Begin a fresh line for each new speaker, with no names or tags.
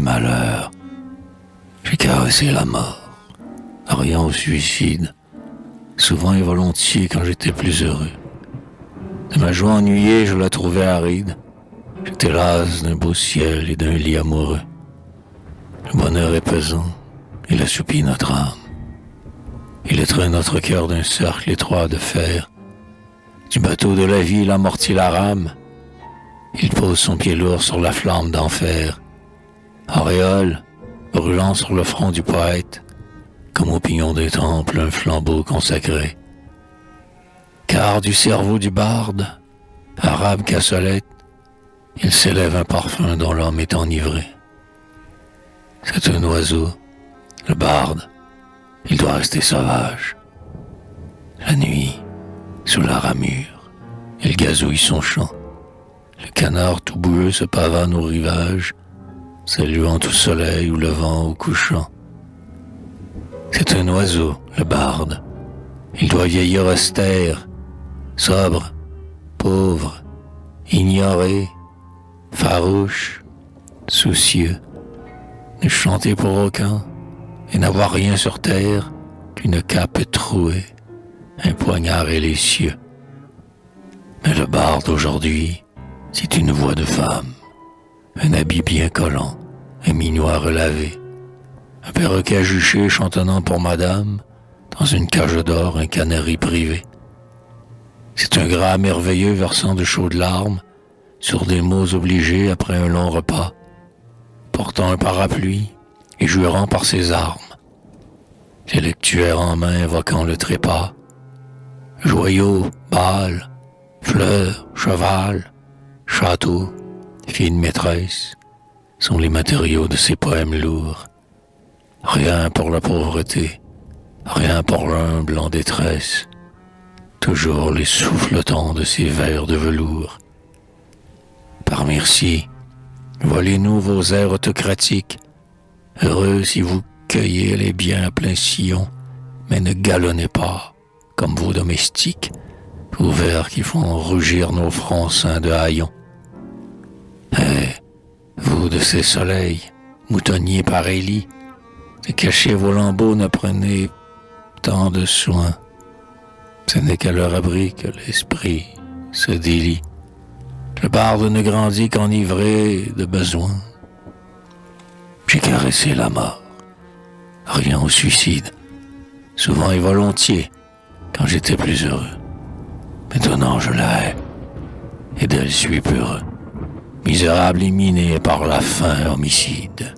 malheur. J'ai caressé la mort, rien au suicide, souvent et volontiers quand j'étais plus heureux. De ma joie ennuyée, je la trouvais aride. J'étais las d'un beau ciel et d'un lit amoureux. Le bonheur est pesant, il assoupit notre âme. Il étreint notre cœur d'un cercle étroit de fer. Du bateau de la vie, il amortit la rame. Il pose son pied lourd sur la flamme d'enfer. Auréole, brûlant sur le front du poète, comme au pignon des temples un flambeau consacré. Car du cerveau du barde, arabe cassolette, il s'élève un parfum dont l'homme est enivré. C'est un oiseau, le barde, il doit rester sauvage. La nuit, sous la ramure, il gazouille son chant. Le canard tout boueux se pavane au rivage, saluant tout soleil ou le vent au couchant. C'est un oiseau, le barde. Il doit vieillir austère, sobre, pauvre, ignoré, farouche, soucieux, ne chanter pour aucun et n'avoir rien sur terre qu'une cape trouée, un poignard et les cieux. Mais le barde aujourd'hui, c'est une voix de femme, un habit bien collant, un minois relavé, un perroquet juché chantonnant pour madame, dans une cage d'or un canari privé. C'est un gras merveilleux versant de chaudes larmes sur des mots obligés après un long repas, portant un parapluie et jurant par ses armes. Ses lectuaires en main invoquant le trépas. Joyaux, bal, fleurs, cheval, château, fine maîtresse sont les matériaux de ses poèmes lourds. Rien pour la pauvreté, rien pour l'humble en détresse, toujours les souffletants de ses vers de velours. Par merci, volez-nous vos airs autocratiques, heureux si vous cueillez les biens à plein sillon, mais ne galonnez pas, comme vos domestiques, vos vers qui font rougir nos fronts ceints de haillons. Vous de ces soleils, moutonniers par Élie, de cacher vos lambeaux ne prenez tant de soin. Ce n'est qu'à leur abri que l'esprit se délie. Le barde ne grandit qu'enivré de besoin. J'ai caressé la mort, rien au suicide, souvent et volontiers, quand j'étais plus heureux. Maintenant je la hais, et d'elle suis peureux, misérable et miné par la faim homicide.